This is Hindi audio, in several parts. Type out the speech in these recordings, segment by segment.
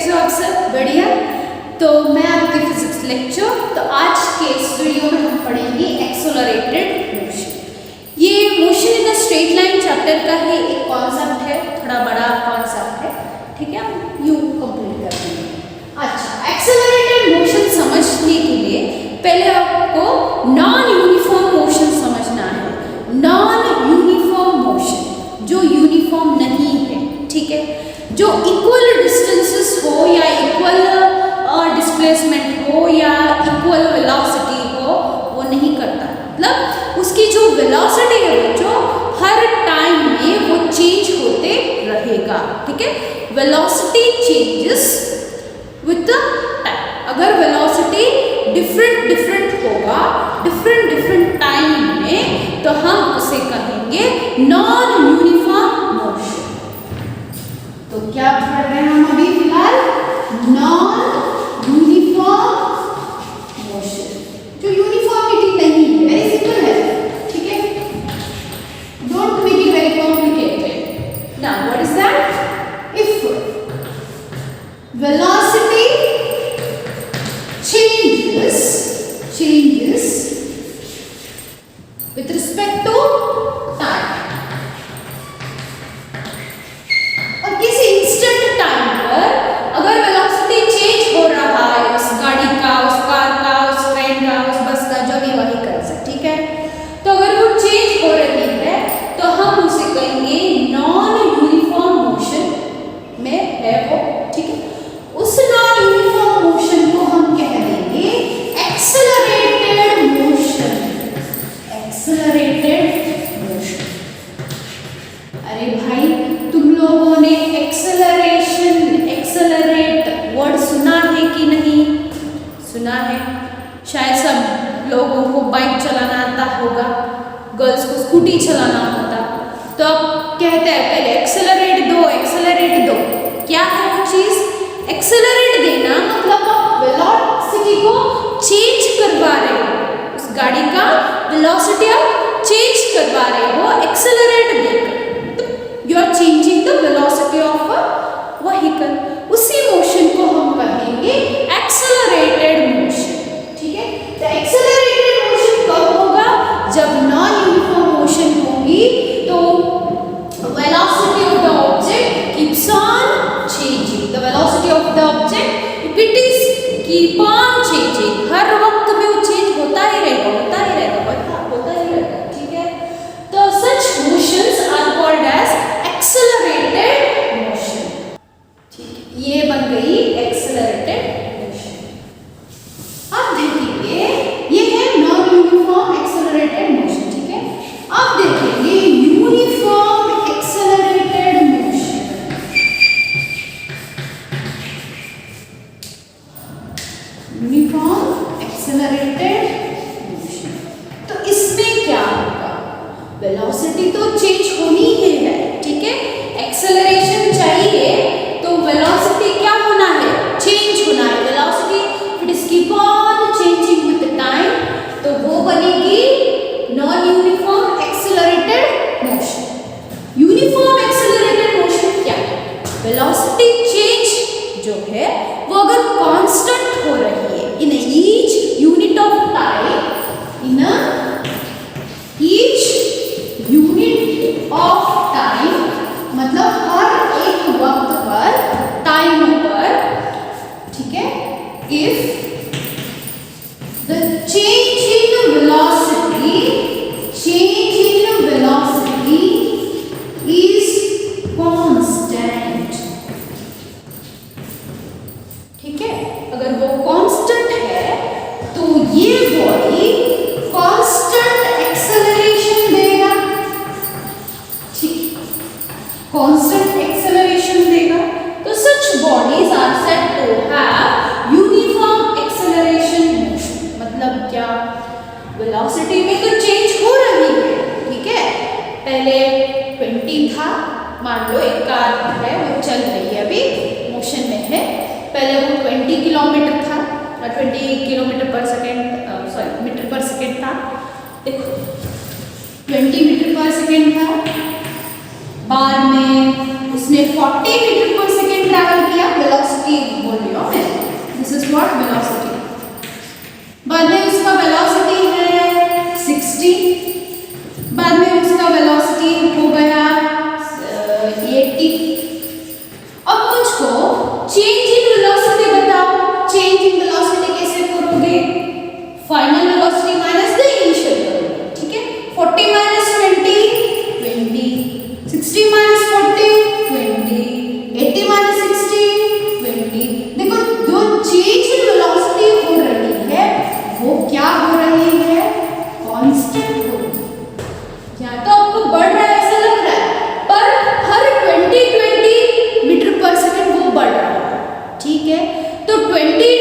कैसे हो आप सब? बढ़िया। तो मैं आपके फिजिक्स लेक्चर, तो आज के इस वीडियो में हम पढ़ेंगे एक्सेलरेटेड मोशन। ये motion in a straight line chapter का ही एक कॉन्सेप्ट है, थोड़ा बड़ा कॉन्सेप्ट है, ठीक है, हम यूं कंप्लीट कर देंगे। अच्छा, एक्सेलरेटेड मोशन समझने के लिए पहले आपको नॉन यूनिफॉर्म मोशन समझना है। नॉन यूनिफॉर्म मोशन, जो यूनिफॉर्म नहीं है, ठीक है, जो इक्वल डिस्टेंसेस हो या इक्वल डिस्प्लेसमेंट हो या इक्वल वेलोसिटी हो, वो नहीं करता। मतलब उसकी जो वेलोसिटी है जो हर टाइम में वो चेंज होते रहेगा, ठीक है। Velocity changes with the time. अगर वेलोसिटी डिफरेंट होगा डिफरेंट टाइम में, तो हम उसे कहेंगे नॉन यूनिफॉर्म मोशन। तो क्या पढ़ रहे हैं हम अभी फिलहाल? नॉन यूनिफॉर्म मोशन, जो यूनिफॉर्मिटी नहीं है, वेरी सिंपल है, ठीक है। Don't make it very complicated. Now what is that? If velocity changes with respect to time, और किसी इंस्टेंट टाइम पर अगर वेलोसिटी चेंज हो रहा है उस गाड़ी का, उस कार का, उस ट्रेन का, उस बस का, जो भी व्हीकल से, ठीक है, तो अगर वो चेंज हो रही है तो हम उसे कहेंगे नॉन यूनिफॉर्म मोशन में है वो, ठीक है। उस नॉन यूनिफॉर्म मोशन को हम कह देंगे एक्सेलरेटेड मोशन। Accelerated motion. अरे भाई, तुम लोगों ने एक्सेलरेशन, एक्सेलरेट वर्ड सुना है कि नहीं? सुना है। शायद सब लोगों को बाइक चलाना आता होगा, गर्ल्स को स्कूटी चलाना होता, तो अब कहते हैं पहले एक्सेलरेट दो, एक्सेलरेट दो। क्या है वो चीज? एक्सेलरेट देना मतलब आप वेलोसिटी को चेंज करवा रहे हो, उस गाड़ी का वेलोसिटी आप चेंज करवा रहे हो एक्सेलरेट देकर। You are changing the velocity of a vehicle. उसी मोशन को हम कहेंगे एक्सेलरेटेड मोशन, ठीक है। तो एक्सेलरेटेड मोशन कब होगा? जब नॉन यूनिफॉर्म मोशन होगी, तो velocity of the object keeps on changing. The velocity of the object, if it is keep on changing, हर वक्त में वो चेंज होता ही रहेगा, होता ही रहेगा, ठीक है। तो such motions are called as accelerated motion, ठीक है। ये बन गई accelerated motion। अब देखेंगे, ये है non uniform accelerated motion, ठीक है। अब देखेंगे uniform accelerated motion। Uniform accelerated motion, तो इसमें क्या होगा? वेलोसिटी तो चेंज होनी ही है, ठीक है। एक्सेलरेशन चाहिए तो वेलोसिटी क्या होना है? चेंज होना है। Velocity it is keep on changing with time, तो वो बनेगी non uniform accelerated motion. Uniform accelerated motion क्या है? वेलोसिटी चेंज जो है वो अगर कांस्टेंट हो रही है in each unit of time, in each unit of time, मतलब हर एक वक्त पर, टाइम पर, ठीक है। if the change in velocity is constant, ठीक है, अगर वो कांस्टेंट है तो ये बॉडी कांस्टेंट एक्सेलरेशन देगा, ठीक, कांस्टेंट एक्सेलरेशन देगा। तो such bodies are said to have uniform acceleration motion. मतलब क्या? वेलोसिटी में तो चेंज हो रही है, ठीक है। पहले 20 था, मान लो एक कार है, वो चल रही है, अभी मोशन में है। पहले वो 20 किलोमीटर था, 20 किलोमीटर पर second, sorry metre per second था। देखो 20 मीटर पर सेकेंड था, बाद में उसने 40 मीटर पर सेकेंड ट्रैवल किया, वेलोसिटी इज व्हाट वेलोसिटी। बाद में उसका वेलोसिटी है 60, बाद में उसका वेलोसिटी हो गया 80। अब मुझको चेंज इन वेलोसिटी बताओ। चेंज इन वेलोसिटी कैसे करोगे? Final velocity minus the initial करोगे, ठीक है। 40 माइनस 20 20, 60 माइनस 40 20, 80 माइनस 60 20। देखो जो चेंज इन वेलोसिटी हो रही है वो क्या हो रही है? कांस्टेंट हो रही है। या तो आपको बढ़ रहा है ऐसा लग रहा है, पर हर 20 मीटर पर सेकंड वो बढ़ रहा है, ठीक है। तो 20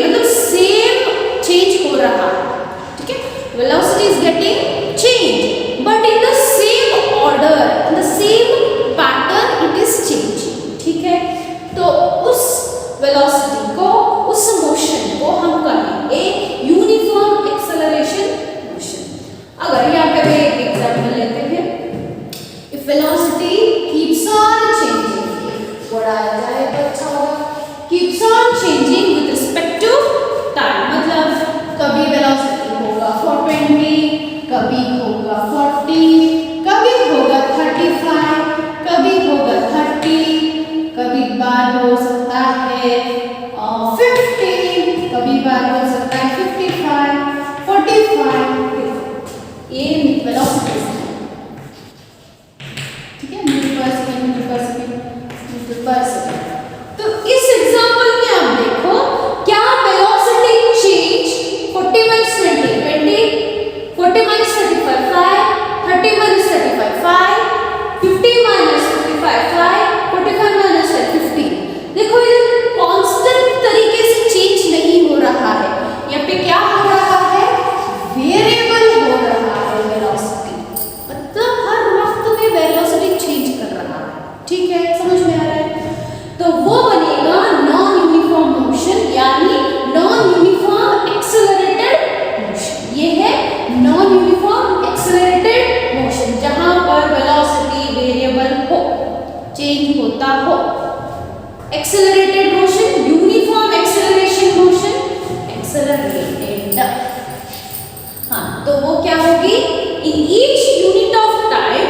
मतलब सेम चेंज हो रहा है, ठीक है। Velocity is getting change but in the same order, in the same pattern it is changing, ठीक है। तो उस वेलोसिटी को, उस मोशन को हम कहेंगे यूनिफॉर्म एक्सेलरेशन मोशन। अगर यहाँ पे एक एग्जांपल लेते हैं, if velocity keeps on changing, बढ़ाया जाए तो अच्छा होगा। Keeps on changing with respect to time, मतलब कभी वेलोसिटी होगा 420, कभी होगा 40, कभी होगा 35, कभी होगा 30, कभी बार हो सकता है 50, कभी बार हो सकता है 55, 45। ये वेलोसिटी है, ठीक है। मीटर पर सेकंड, मीटर पर सेकंड, मीटर पर सेकंड। तो इस एग्जांपल में आप देखो क्या velocity change 40 minus 20 20, 40 minus 35 5, 30 minus 35 5, 50 minus 55 5, 45 minus 50। देखो ये कांस्टेंट तरीके से चेंज नहीं हो रहा है, यहाँ पे क्या हो रहा है? वेरिएबल हो रहा है वेलोसिटी, मतलब हर वक्त में वेलोसिटी चेंज कर रहा है, ठीक है। समझ में आ रहा है? तो वो बनेगा नॉन यूनिफॉर्म मोशन, यानी नॉन यूनिफॉर्म एक्सेलरेटेड मोशन। ये है नॉन यूनिफॉर्म एक्सेलरेटेड मोशन, जहां पर वेलोसिटी वेरिएबल हो, चेंज होता हो। Accelerated motion, uniform acceleration motion, accelerated. हाँ, तो वो क्या होगी? In each unit of time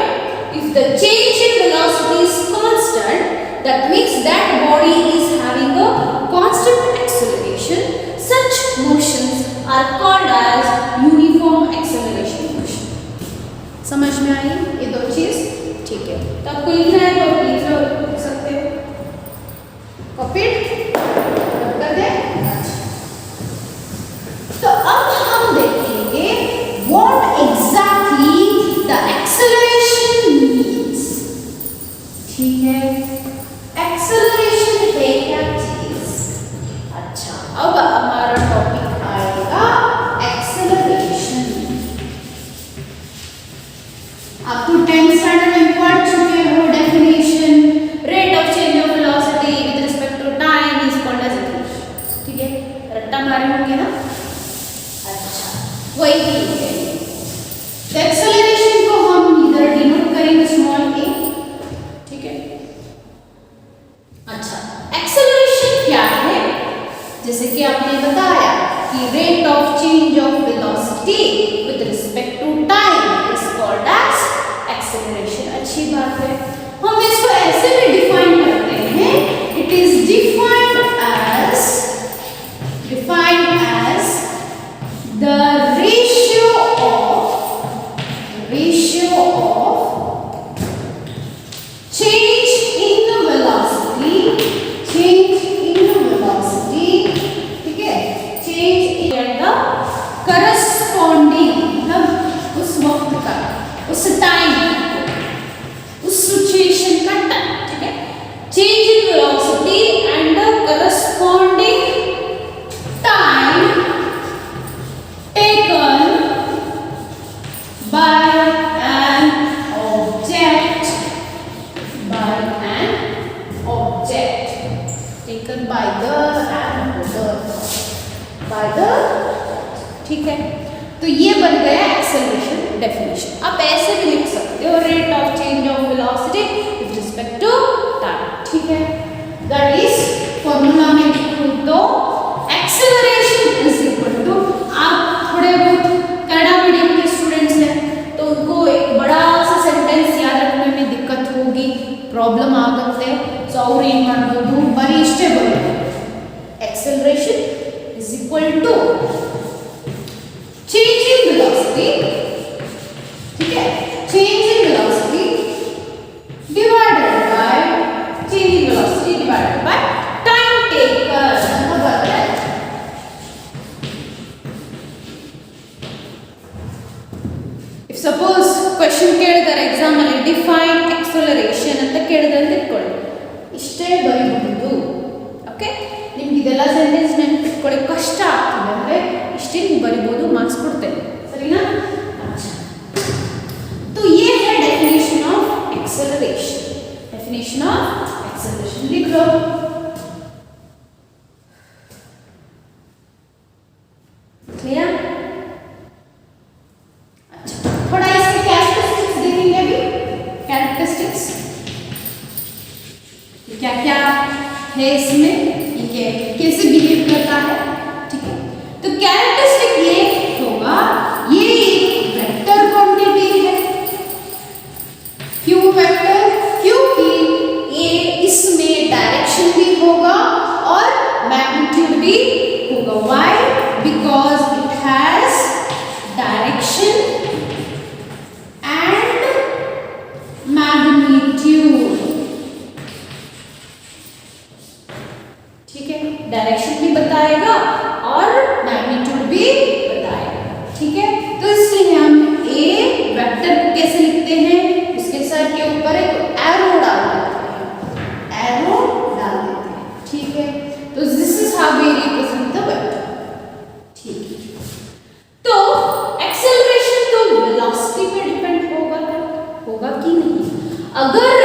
if the change in velocity is constant, that means that body is having a constant acceleration. Such motions are called as uniform acceleration motion. समझ में आई ये दो चीज? ठीक है, तो आपको लिखना है तो लिख सकते हो। कॉपीड कर दे। तो अब हम देखेंगे what exactly the acceleration means, ठीक है। एक्सेलरेशन है क्या चीज? अच्छा, अब हमारा टॉपिक आएगा एक्सेलरेशन। आप तो 10th स्टैंडर्ड में पढ़ चुके हो definition. Rate of change of velocity with respect to time is called as acceleration, ठीक है। रट्टा मारे होंगे ना? अच्छा, वही ठीक है। तो एक्सेलरेशन को हम इधर डिनोट करेंगे स्मॉल a, ठीक है। अच्छा, एक्सेलरेशन क्या है? जैसे कि आपने बताया कि rate of change of velocity with respect to time is called as acceleration. अच्छी बात है, हम इसको ऐसे भी डिफाइन करते हैं। It is defined as the ratio of change in velocity, ठीक है। change in the corresponding, मतलब उस वक्त का, उस टाइम, उस सिचुएशन का टाइम, ठीक है। change in velocity and the corresponding time taken by an object, taken by the, ठीक है। तो ये बन गया एक्सेलरेशन डेफिनेशन। आप ऐसे भी लिख सकते हो, rate of change of velocity with respect to time, ठीक है। दैट इज फॉर्मूला में लिखूं तो ಪ್ರಾಬ್ಲಮ್ ಆಗುತ್ತೆ. ಸೊ ಅವ್ರು ಏನು ಮಾಡ್ಬೋದು, ಬರೀ ಇಷ್ಟೇ ಬರುತ್ತೆ, acceleration is equal to change in velocity, ठीक है, change in velocity divided by change in velocity divided by time taken ಅಂತ ಬರುತ್ತೆ. If suppose question ಕೇಳಿದಾರೆ ಎಕ್ಸಾಮ್ ಅಲ್ಲಿ ಡಿಫೈನ್ acceleration ಅಂತ ಕೇಳಿದ್ರೆ ಇಟ್ಕೊಳ್ಳಿ, ಇಷ್ಟೇ ಬರೀಬಹುದು. ಓಕೆ, ನಿಮ್ಗೆ ಇದೆಲ್ಲ ಸೆಂಟೆನ್ಸ್ ನೆನಪಿಟ್ಕೊಳ್ಳಿ ಕಷ್ಟ ಆಗ್ತದೆ ಅಂದರೆ ಇಷ್ಟೇ ನೀವು ಬರಿಬೋದು, ಮಾರ್ಕ್ಸ್ ಕೊಡ್ತೇನೆ, ಸರಿನಾ? तो ये है definition of acceleration. Definition of acceleration लिख लो. क्लियर? अच्छा, थोड़ा इसके कैरेक्टरिस्टिक्स देखेंगे अभी. कैरेक्टरिस्टिक्स क्या क्या है इसमें, ये कैसे बिहेव करता है, ठीक है? तो कैरेक्टरिस्टिक ये होगा, ये एक वेक्टर क्वांटिटी है. क्यों वेक्टर? क्योंकि ये इसमें डायरेक्शन भी होगा और मैग्नीट्यूड भी होगा. Why? Because it has direction and magnitude. ठीक है, डायरेक्शन भी बताएगा और मैग्नीट्यूड भी बताएगा. ठीक है, तो इसलिए हम ए वेक्टर को कैसे लिखते हैं, उसके सर के ऊपर एक एरो डाल देते हैं, एरो डाल देते हैं. ठीक है, तो this is how we represent the vector. ठीक है, तो एक्सेलरेशन तो वेलोसिटी पे डिपेंड होगा कि नहीं. अगर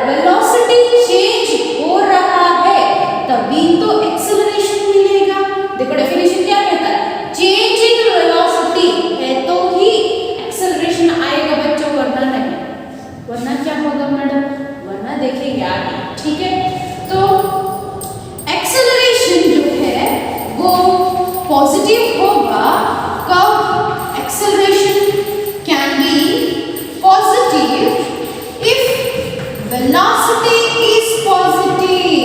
वेलोसिटी चेंज हो रहा है तभी तो एक्सेलरेशन मिलेगा. देखो डेफिनेशन क्या कहता है, चेंज इन वेलोसिटी है तो ही एक्सेलरेशन आएगा बच्चों, वरना नहीं. वरना क्या होगा मैडम, वरना देखेंगे आगे. ठीक है, तो एक्सेलरेशन जो है वो पॉजिटिव होगा. कब acceleration can be positive if velocity is positive.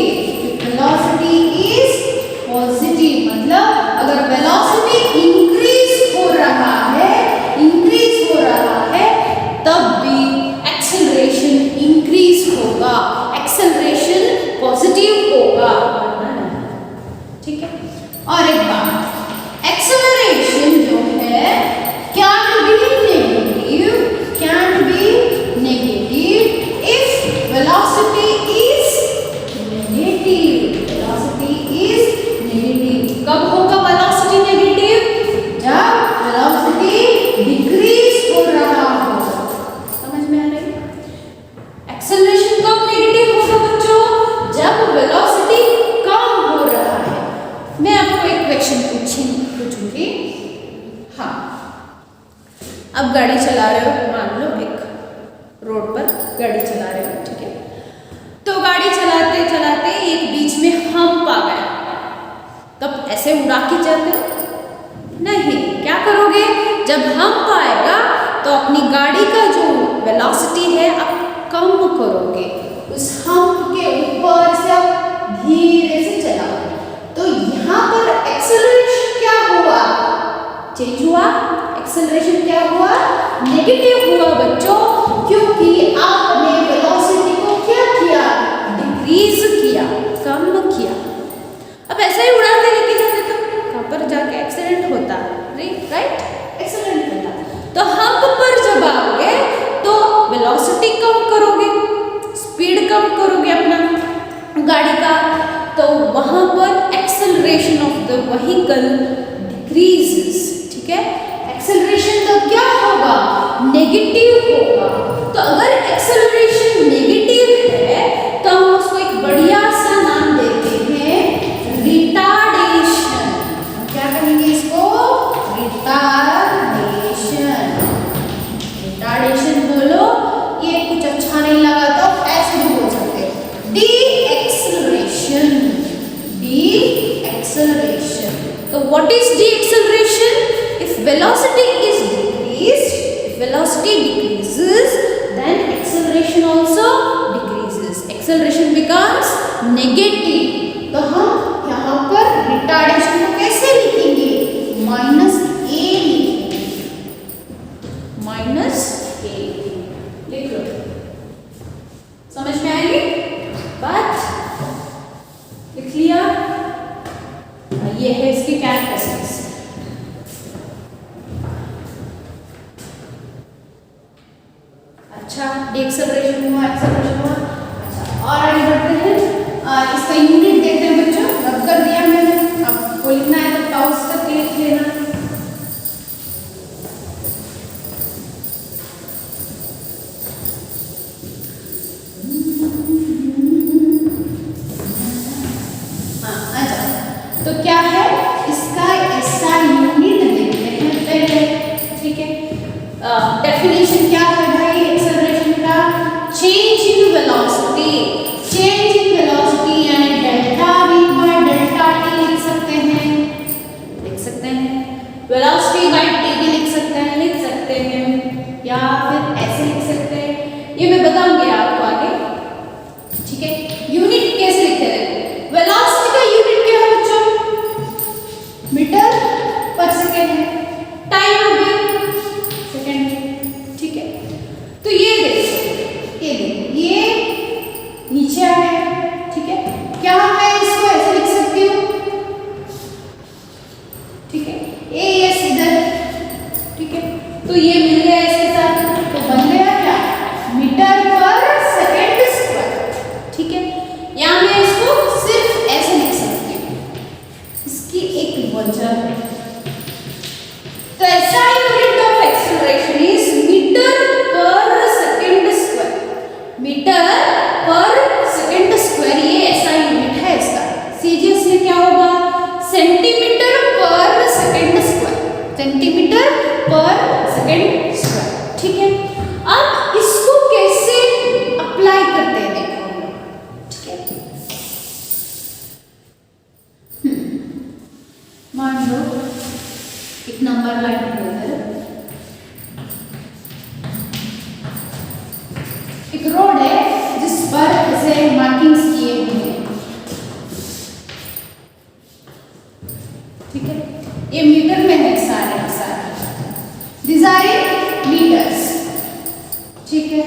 Velocity is positive मतलब अगर वेलोसिटी इंक्रीज हो रहा है तब भी एक्सेलरेशन इंक्रीज होगा, एक्सेलरेशन पॉजिटिव होगा. ठीक है, और एक बात, एक्सेलरेशन जो है can be negative if velocity is negative. Velocity is negative. कब होगा वेलोसिटी नेगेटिव? जब वेलोसिटी डिक्रीज हो रहा हो. समझ में आ रही है? एक्सेलरेशन कब नेगेटिव होगा बच्चों? जब वेलोसिटी कम हो रहा है. मैं आपको एक क्वेश्चन पूछूंगी. हाँ, अब गाड़ी चला रहे हो, मान लो एक रोड पर गाड़ी चला रहे हो, ठीक है? तो गाड़ी चलाते चलाते एक बीच में हम्प आ गया, तब ऐसे उड़ा के जाते हो? नहीं. क्या करोगे, जब हम्प आएगा तो अपनी गाड़ी का जो वेलोसिटी है आप कम करोगे, उस हम्प के ऊपर से आप धीरे से चलाओगे. तो यहाँ पर एक्सेलरेशन क्या हुआ, चेंज हुआ. एक्सेलरेशन क्या हुआ, नेगेटिव हुआ बच्चों, क्योंकि आपने वेलोसिटी को क्या किया, डिक्रीज किया, कम किया. अब ऐसे ही उड़ाते लेके जाते तो कहाँ पर जाके एक्सीडेंट होता, राइट? एक्सीडेंट होता. तो हम्प पर जब आओगे तो वेलोसिटी कम करोगे, स्पीड कम करोगे अपना गाड़ी का, तो वहां पर acceleration of the vehicle decreases. ठीक है, एक्सेलरेशन तो क्या होगा, नेगेटिव होगा. तो अगर एक्सेलरेशन नेगेटिव है तो हम उसको एक बढ़िया सा नाम देते हैं रिटार्डेशन. क्या कहेंगे इसको, रिटार्डेशन. रिटार्डेशन बोलो, ये कुछ अच्छा नहीं लगा तो ऐसे भी बोल सकते हैं, डी एक्सेलरेशन. Deacceleration. तो what is deacceleration? If velocity is decreased, if velocity decreases, then acceleration also decreases. Turns negative, तो हम यहाँ पर रिटार्डेशन को कैसे लिखेंगे? -a लिखेंगे, -a लिख लो। समझ में आएगी बात? लिख लिया? ये है इसकी कैरेक्टरिस्टिक्स। अच्छा, एक्सेलरेशन हुआ, एक्सेलरेशन हुआ। अच्छा, और आगे बढ़ते हैं। इसका यूनिट देखते हैं बच्चों, रब कर दिया मैंने, आपको लिखना है तो टाउस तक लिख लेना। हाँ, अच्छा, तो क्या है इसका ऐसा यूनिट देखते हैं पहले, ठीक है। डेफिनेशन क्या है भाई एक्सेलरेशन का? Change in velocity, change in velocity यानी delta v by delta t लिख सकते हैं, लिख सकते हैं। वेलोसिटी बाय t भी लिख सकते हैं, लिख सकते हैं, या फिर ऐसे लिख सकते हैं, ये मैं बताऊंगी आपको आगे, ठीक है। यूनिट कैसे लिखते हैं? वेलोसिटी का यूनिट क्या है बच्चों? मीटर पर सेकेंड है, टाइम हो गया सेकेंड, ठीक है। तो ये देखो, ये नीचे आ गया, ठीक है। क्या मैं इसको ऐसे लिख सकती हूँ, ठीक है, AS इधर, ठीक है। तो ये मिल गया इसके साथ, तो बन गया क्या? मीटर पर सेकेंड स्क्वायर, ठीक है। यहाँ मैं इसको सिर्फ ऐसे लिख सकती हूँ, इसकी एक वजह है। तो SI unit of acceleration is metre per second square, metre per second square, ये ऐसा यूनिट है इसका। सीजीएस क्या होगा? सेंटीमीटर पर सेकेंड स्क्वायर, सेंटीमीटर पर सेकेंड स्क्वायर, ठीक है। अब इसको कैसे अप्लाई करते हैं देखो, ठीक है। मान लो एक नंबर लाइन है, एक रोड है जिस पर ऐसे मार्किंग्स किए हुए हैं, ठीक है। ये मीटर में है सारे के सारे, दिस आर इन मीटर्स, ठीक है।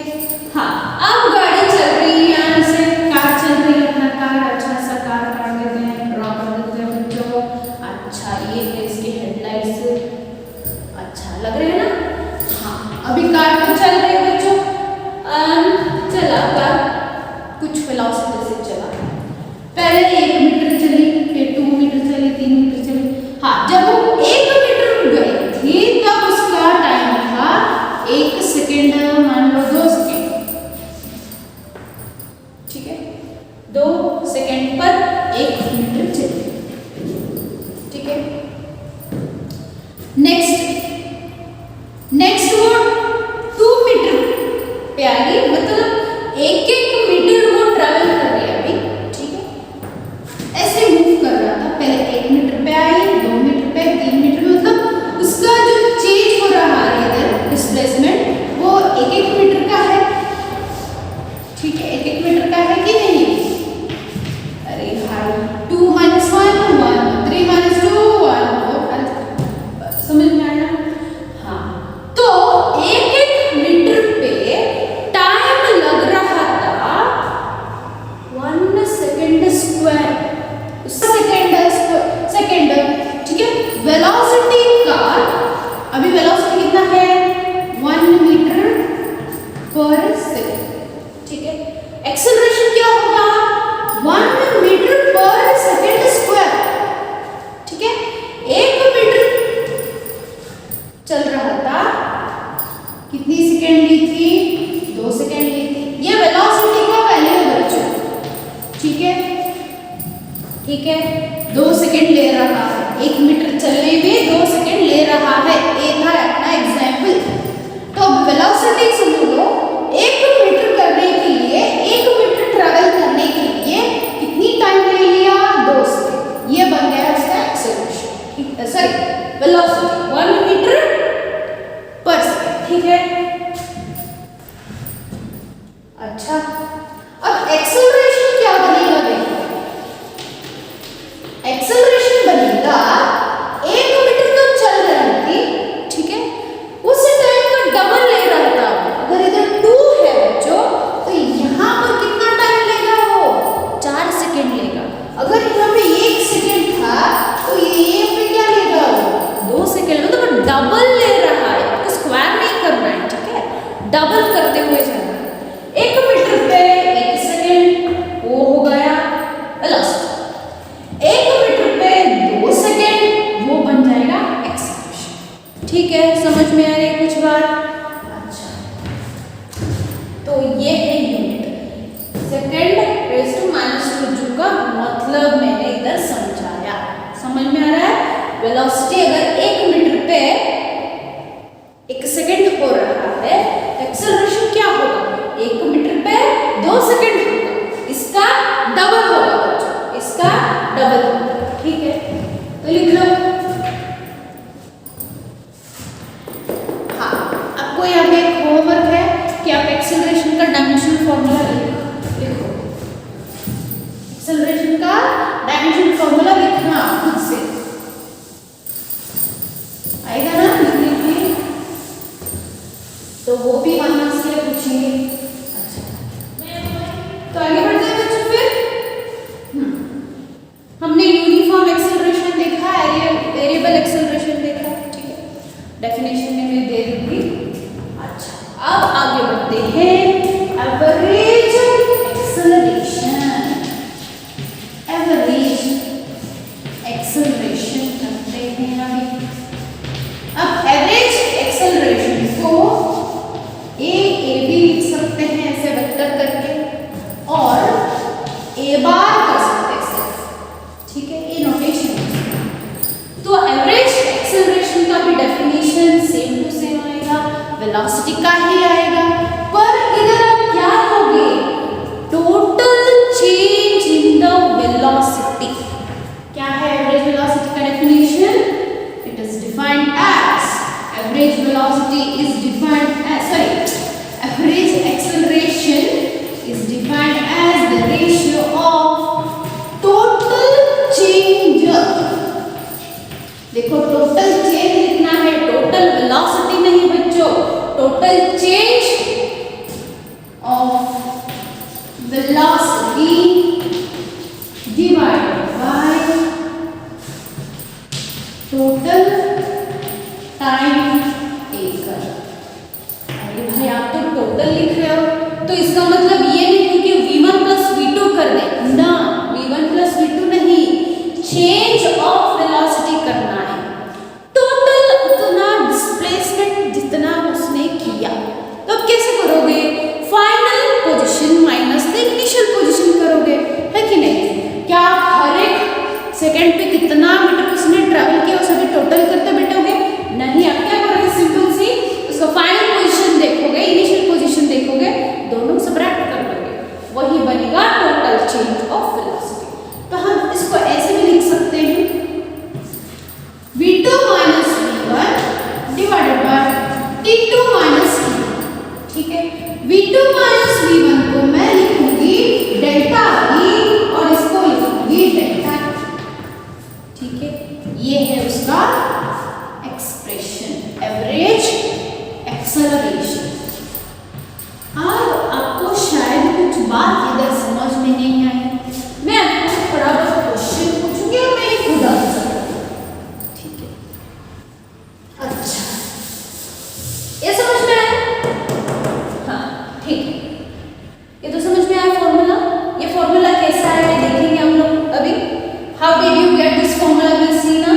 हाँ, अब गाड़ी चल रही है, यहाँ से कार चल रही है, अपना कार, अच्छा सा कार काट देते हैं, ड्रॉ कर देते हैं बच्चों। अच्छा, ये है इसके हेडलाइट्स, अच्छा लग रहे हैं ना? हाँ, अभी कार तो चल रही है बच्चों, चला कार कुछ वेलोसिटी से चला, पहले 1 मीटर चली, फिर 2 मीटर चली, 3 मीटर चली। हाँ, जब वो 1 मीटर गई थी तब उसका टाइम था 1 सेकेंड, मान लो 2 सेकेंड, ठीक है। 2 सेकेंड पर 1 मीटर चली, ठीक है। नेक्स्ट वो 2 मीटर पे आ गई, मतलब 1-1 मीटर वो ट्रेवल कर रही है अभी, ठीक है। ऐसे मूव कर रहा था, पहले 1 मीटर पे आई, 2 मीटर पे, 3 मीटर पे, मतलब उसका जो चेंज हो रहा है इधर डिस्प्लेसमेंट, वो 1-1 मीटर का है, ठीक है। 1-1 मीटर का है कि नहीं? अरे भाई, 2 - 1 1, 3 - 2 1, समझ में आया? हाँ, तो 1-1 मीटर पे टाइम लग रहा था 1 सेकेंड स्क्वायर, सेकेंड, ठीक है। वेलोसिटी का अभी वेलोसिटी कितना है? 1 मीटर पर सेकेंड, ठीक है। एक्सेलरेशन क्या होगा? 1 मीटर पर सेकेंड स्क्वायर, ठीक है। 1 मीटर चल रहा था, कितनी सेकेंड ली थी? 2 सेकेंड ली थी। ये वेलोसिटी का वैल्यू है बच्चों, ठीक है, ठीक है। 2 सेकेंड ले रहा है, 1 मीटर चलने में 2 सेकेंड ले रहा है, ये था अपना एग्जाम्पल। तो अब वेलोसिटी समझ लो, 1 मीटर करने के लिए, 1 मीटर ट्रेवल करने के लिए कितनी टाइम ले लिया? 2 सेकेंड। ये बन गया इसका एक्सेलरेशन, ठीक है, sorry velocity 1 metre per second, ठीक है। अच्छा, अब एक्सेलरेशन क्या होता डबल करते हुए जाना है। 1 मीटर पे 1 सेकेंड, वो हो गया वेलोसिटी। 1 मीटर पे 2 सेकेंड, वो बन जाएगा एक्सेलरेशन। ठीक है, समझ में आ रही है कुछ बात? अच्छा, तो ये है यूनिट सेकेंड रेज़ टू -2 का मतलब मैंने इधर समझाया। समझ में आ रहा है? वेलोसिटी अगर 1 मीटर पे 1 सेकेंड हो रहा है, एक्सेलरेशन क्या होगा? 1 मीटर पे 2 सेकेंड होगा, इसका डबल होगा बच्चों, इसका डबल होगा। ठीक है, तो लिख लो। हाँ, आपको यहाँ पे एक होमवर्क है कि आप एक्सेलरेशन का डायमेंशन फॉर्मूला लिखो। एक्सेलरेशन का डायमेंशन फॉर्मूला लिखना खुद से आएगा ना लिखने के लिए, तो वो भी 1 मार्क्स के लिए पूछेंगे। अच्छा, तो आगे बढ़ते हैं बच्चों। फिर हमने यूनिफॉर्म एक्सेलरेशन देखा, वेरिएबल एक्सेलरेशन देखा। ठीक है, डेफिनेशन में मैं दे दूंगी। अच्छा, अब आगे बढ़ते हैं एवरेज एक्सेलरेशन। एवरेज एक्सेलरेशन करते हैं अभी। अब एवरेज एक्सेलरेशन को ए बी लिख सकते हैं ऐसे वेक्टर करके, और ए बार कर सकते हैं सिर्फ। ठीक है, ये नोटेशन है। तो एवरेज एक्सेलरेशन का भी डेफिनेशन सेम टू सेम आएगा, वेलोसिटी का ही आएगा, पर इधर आप क्या लोगे? Total change in the velocity. क्या है एवरेज वेलोसिटी का definition? It is defined as average velocity is defined as average acceleration is defined as the ratio of total change। देखो, टोटल चेंज लिखना है, टोटल वेलोसिटी नहीं बच्चों, total change of velocity divided by total time taken. अरे भाई, आप तो टोटल लिख रहे हो, तो इसका मतलब ये नहीं कि v1 प्लस v2 कर दे ना, v1 प्लस v2 नहीं, चेंज ऑफ वेलोसिटी करना है। टोटल उतना डिस्प्लेसमेंट जितना उसने किया, तो अब कैसे करोगे? Final position minus the initial position करोगे, है कि नहीं? क्या हर एक सेकंड पे कितना मीटर उसने ट्रैवल किया उसे टोटल करते बैठोगे? नहीं, आप क्या करोगे? सिंपल सी उसका फाइनल पोजीशन देखोगे, इनिशियल पोजीशन देखोगे, दोनों सबट्रैक्ट कर दोगे, वही बनेगा टोटल चेंज ऑफ वेलोसिटी। तो हम इसको ऐसे भी लिख सकते हैं, v2 minus v1 divided by t2 minus t1। ठीक है, v2 माइनस v1 को मैं लिखूंगी डेल्टा v और इसको लिखूंगी डेल्टा। ठीक है, ये है उसका एक्सप्रेशन, एवरेज एक्सेलरेशन। अब आपको शायद कुछ बात इधर समझ में नहीं आई, मैं आपको थोड़ा बहुत क्वेश्चन पूछूंगी और मैं खुद आंसर करूंगी। ठीक है, अच्छा, ये समझ में आया? हाँ, ठीक है, ये तो समझ में आया फॉर्मूला। ये फॉर्मूला कैसा है देखेंगे हम लोग अभी। How did you get this formula will see ना।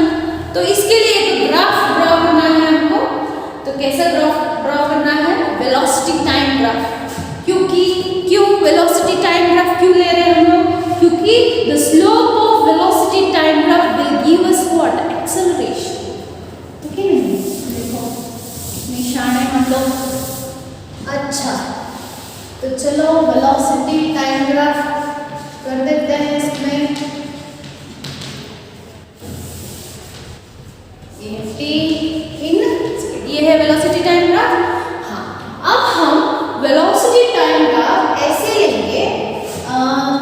तो इसके लिए एक ग्राफ ड्रॉ करना है हमको। तो कैसा ग्राफ ड्रॉ करना है? Velocity time graph. क्यों वेलोसिटी टाइम ग्राफ क्यों ले रहे हैं हम लोग? क्योंकि the slope of velocity time graph will give us what? Acceleration. Okay, नहीं देखो निशान है हम लोग। अच्छा, तो चलो वेलोसिटी टाइम ग्राफ कर देते हैं इसमें। ये है वेलोसिटी टाइम ग्राफ। हाँ, अब हम वेलोसिटी टाइम ग्राफ ऐसे लेंगे,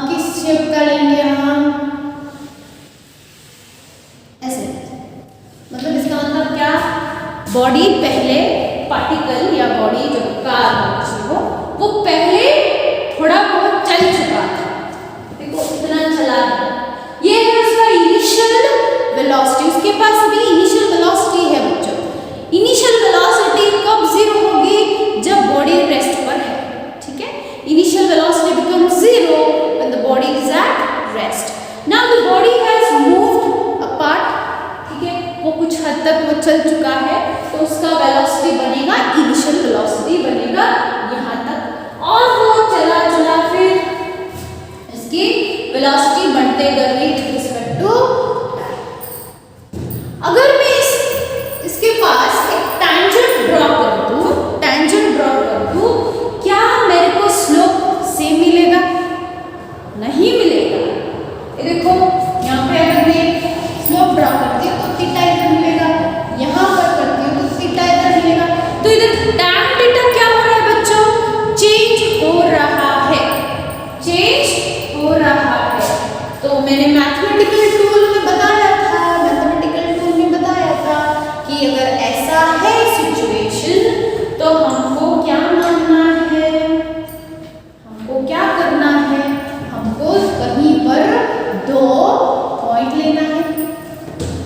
किस शेप का लेंगे हम? ऐसे, मतलब इसका मतलब क्या? बॉडी पहले, पार्टिकल या बॉडी जो कार हो वो पहले थोड़ा बहुत चल चुका था, देखो इतना चला है, ये है उसका इनिशियल वेलोसिटी। उसके पास अभी इनिशियल वेलोसिटी है बच्चों। इनिशियल वेलोसिटी कब जीरो होगी? जब बॉडी तो इधर tan थीटा क्या हो रहा है बच्चों? चेंज हो रहा है, चेंज हो रहा है। तो मैंने मैथमेटिकल टूल में बताया था कि अगर ऐसा है सिचुएशन तो हमको क्या मानना है, हमको क्या करना है, हमको कहीं पर 2 पॉइंट लेना है।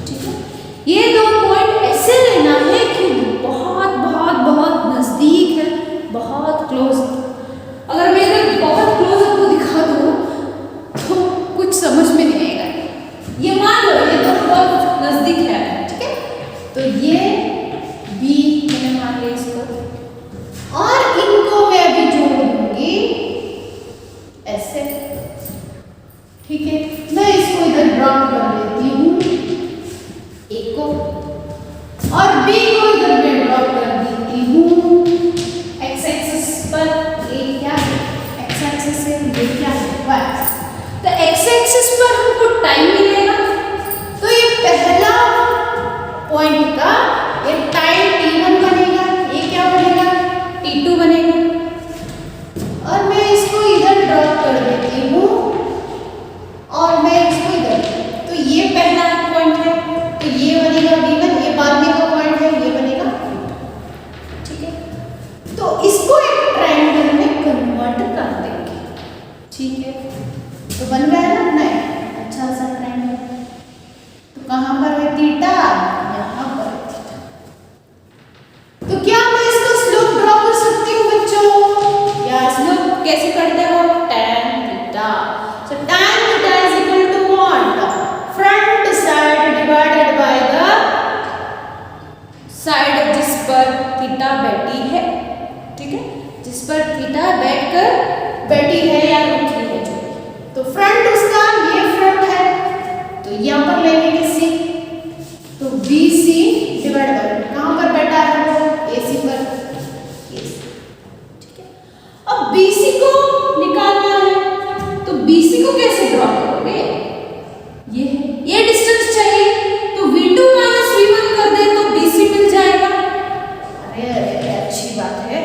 ठीक है, ये 2 पॉइंट ऐसे लेना है कि बहुत बहुत बहुत नजदीक है, बहुत क्लोज। अगर मैं इधर बहुत क्लोज आपको दिखा दूँ तो कुछ समझ में नहीं आएगा। ये मान लो ये तो बहुत नजदीक है, ठीक है। तो ये बी मैंने मान लिया इसको, और इनको मैं अभी जोड़ दूंगी ऐसे। ठीक है, मैं इसको इधर ड्रॉप कर देती हूँ, एक को, और बी को इधर मैं ड्रॉप कर देती हूँ एक्स एक्सिस पर। ये क्या है? एक्स एक्सिस है, ये क्या है? वाई। तो एक्स एक्सिस पर हमको टाइम मिलेगा, तो ये पहला पॉइंट का ये टाइम t1 बनेगा, ये क्या बनेगा? t2 बनेगा। और मैं इसको इधर ड्रॉप कर देती हूँ, और मैं इसको इधर, तो ये पहला पॉइंट है, तो ये बनेगा v1, ये बाद में का पॉइंट है, ये बनेगा। ठीक है, तो इसको एक ट्रायंगल में कन्वर्ट कर देंगे। ठीक है, तो बन गया ना अपना अच्छा सा ट्रायंगल। तो कहाँ पर है थीटा? यहाँ पर है थीटा। तो क्या मैं इसका स्लोप ड्रॉ कर सकती हूँ बच्चों? या स्लोप कैसे करते हो? tan theta. So tan theta is equal to what? Front side divided by the side जिस पर थीटा बैठी है। ठीक है, जिस पर थीटा बैठी है या रुकी है जो, तो फ्रंट उसका ये फ्रंट है, तो यहाँ पर लेंगे किसी, तो BC डिवाइड बाय, कहाँ पर बैठा है वो? AC पर। ठीक है, अब BC को निकालना है, तो BC को कैसे ड्रॉ करोगे? ये डिस्टेंस चाहिए, तो V2 माइनस V1 कर दे तो BC मिल जाएगा। अरे अरे अच्छी बात है,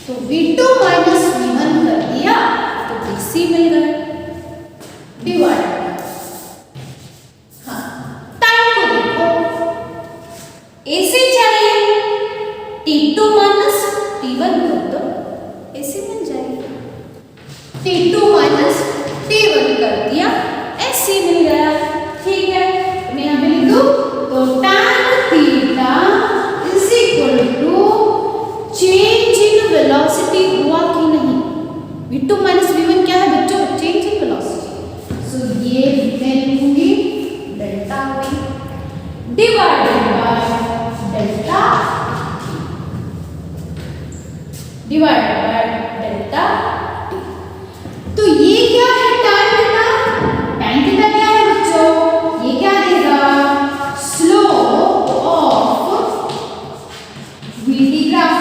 तो V2 माइनस V1 कर दिया तो BC मिल गया, डिवाइड। हाँ, टाइम को देखो, AC चाहिए, T2 माइनस T1 कर दो, AC मिल जाएगी। T2 माइनस T1 कर दिया, AC मिल गया। ठीक है, मैं यहाँ पे लिख दूँ, तो tan theta is equal to change in velocity हुआ कि नहीं? V2 माइनस V1 क्या है बच्चों? Change in velocity. सो ये मैं लिखूंगी delta V divided by delta t। तो ये क्या है? tan theta. tan थीटा क्या है बच्चों? ये क्या देगा? Slope of VT graph.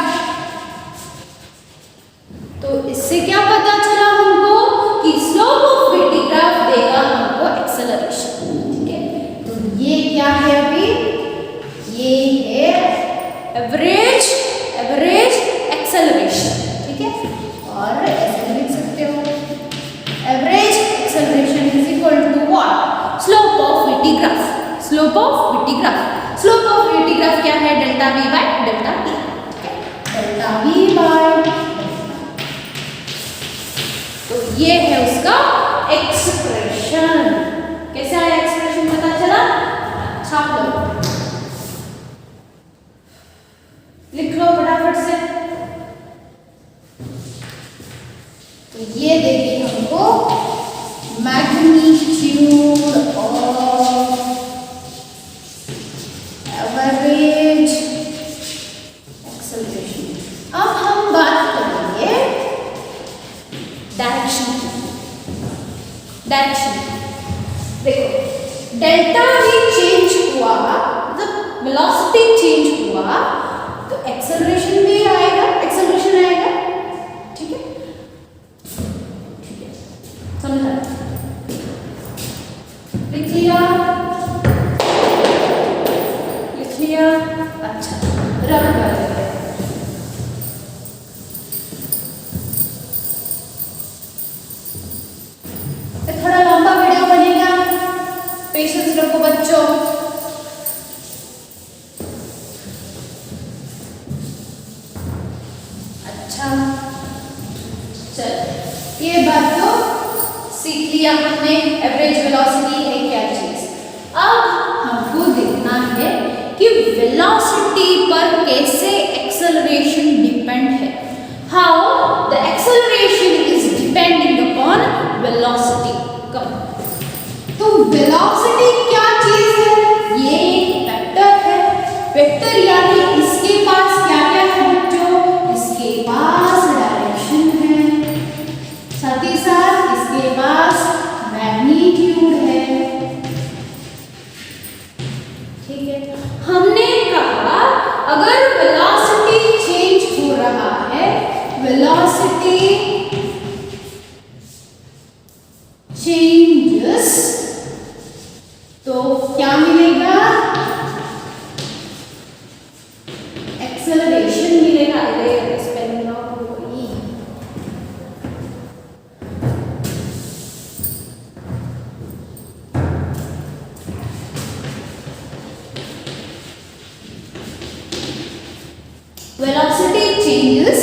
तो इससे क्या पता चला हमको कि स्लोप ऑफ VT ग्राफ देगा हमको एक्सेलरेशन। ठीक है, तो ये क्या है अभी? ये है एवरेज एक्सेलरेशन। ठीक है, और ऐसे लिख सकते हो, average acceleration is equal to what? Slope of VT graph. Slope of VT graph क्या है? Delta V by delta T। Delta V by, तो ये है उसका एक्सप्रेशन। कैसे आया एक्सप्रेशन पता चला? छाप लो, लिख लो फटाफट से। तो ये देगी हमको मैग्नीट्यूड ऑफ एवरेज एक्सेलरेशन। अब हम बात करेंगे डायरेक्शन। देखो, डेल्टा V चेंज हुआ, मतलब वेलोसिटी चेंज हुआ, तो एक्सेलरेशन भी आएगा, एक्सेलरेशन आएगा। ठीक है, समझा? लिख लिया? अच्छा, रब कर देते हैं। थोड़ा लंबा वीडियो बनेगा, पेशेंस रखो बच्चों। अच्छा चल, ये बात तो सीख लिया हमने, एवरेज वेलोसिटी है क्या चीज। अब हमको देखना है कि वेलोसिटी पर कैसे एक्सेलरेशन डिपेंड है, how the acceleration is depending upon velocity. तो वेलोसिटी क्या चीज है, ये एक वेक्टर है। वेक्टर यानी इसके पास क्या क्या है बच्चों, इसके पास डायरेक्शन है, साथ ही साथ इसके पास मैग्नीट्यूड है। ठीक है, हमने कहा अगर वेलोसिटी चेंज हो रहा है, वेलोसिटी चेंजेस, तो क्या मिलेगा, एक्सेलरेशन मिलेगा। Spelling velocity changes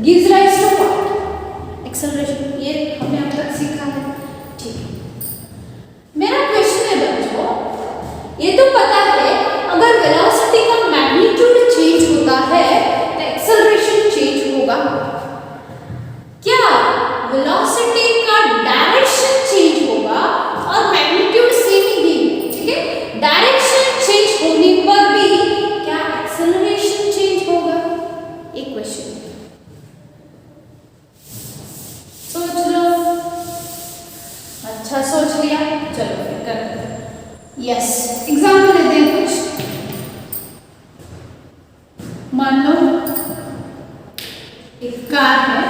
gives rise to what, acceleration। ये हमने अब तक सीखा है। ठीक है, मेरा क्वेश्चन है बच्चों, ये तो पता है अगर वेलोसिटी का मैग्नीट्यूड चेंज होता है तो एक्सेलरेशन चेंज होगा। क्या वेलोसिटी का डायरेक्शन चेंज होगा और मैग्नीट्यूड सेम ही है, ठीक है, डायरेक्शन चेंज होने पर भी क्या एक्सेलरेशन चेंज होगा, एक क्वेश्चन। सोच लो। अच्छा सोच लिया, चलो फिर करते हैं। यस, एग्जाम्पल लेते हैं कुछ। मान लो एक कार है,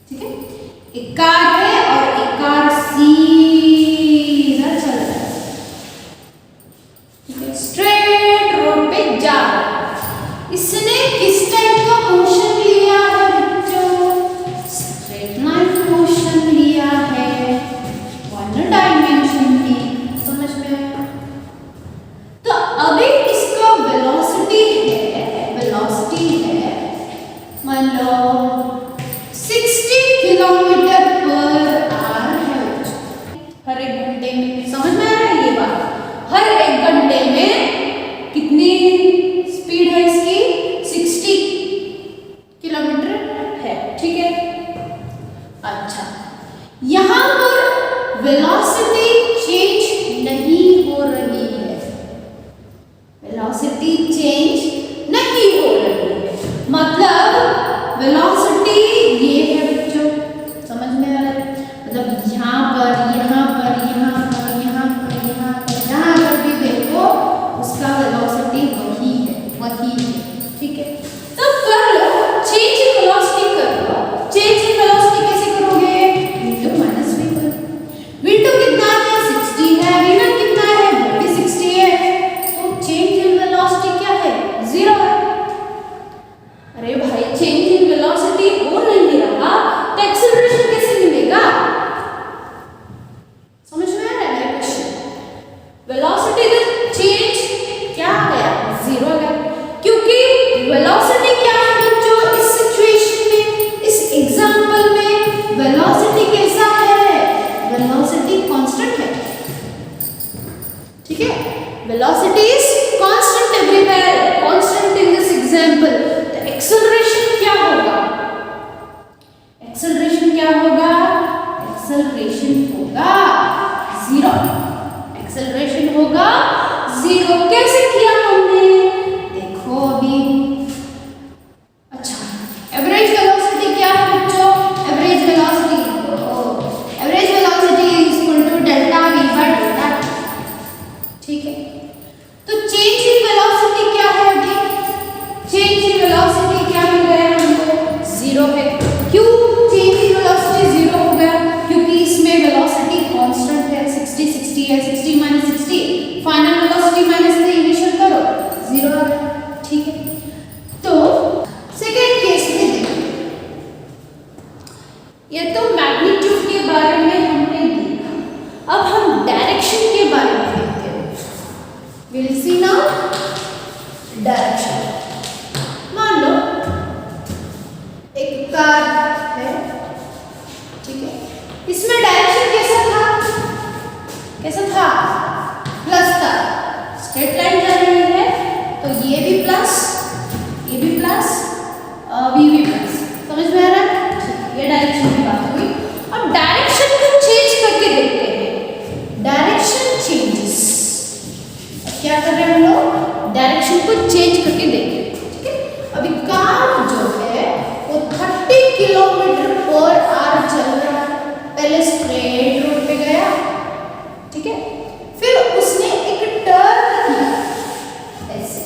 ठीक है, एक कार है और एक कार सीधा चल रहा है, ठीक है, स्ट्रेट रोड पे जा रहा है। इसने किस टाइप का मोशन लिया है बच्चों, स्ट्रेट लाइन मोशन लिया है, वन डायमेंशन की, समझ में आया। तो अभी इसका वेलोसिटी है मान लो 60 किलोमीटर पर आवर है हर एक घंटे में। समझ में आ रहा है ये बात, हर एक घंटे में कितनी स्पीड है इसकी, 60 किलोमीटर है, ठीक है। अच्छा, यहां पर वेलोसिटी चेंज नहीं हो रही है, वेलोसिटी चेंज नहीं हो रही है, मतलब वेलोसिटी ये है बच्चों, समझ में आ रहा है, मतलब यहाँ पर जहाँ पर भी देखो उसका वेलोसिटी वही है, ठीक है। तब कर लो, चेंज इन वेलोसिटी कर लो। चेंज इन वेलोसिटी कैसे करोगे, v2 माइनस v1। v2 कितना है, 60 है, v1 कितना है, वो भी 60 है, तो चेंज इन वेलोसिटी क्या है, 0 है। अरे भाई, चेंज इन वेलोसिटी हो नहीं रहा तो एक्सेलरेशन कैसे मिलेगा, समझ में आ रहा है मेरा क्वेश्चन। वेलोसिटी का चेंज क्या गया, 0 गया, क्योंकि वेलोसिटी डायरेक्शन। मान लो एक कार है, ठीक है, इसमें डायरेक्शन कैसा था, प्लस था, स्ट्रेट लाइन जा रही है तो ये भी प्लस, ये भी प्लस, ये भी प्लस, समझ में आ रहा है? ये डायरेक्शन की बात हुई। अब डायरेक्शन को चेंज करके देखते हैं, डायरेक्शन चेंजेस। क्या कर रहे हैं हम लोग, डायरेक्शन को चेंज करके देखें, ठीक है। अभी कार जो है वो 30 किलोमीटर पर आवर चल रहा है, पहले स्ट्रेट रोड पे गया, ठीक है, फिर उसने एक टर्न किया ऐसे,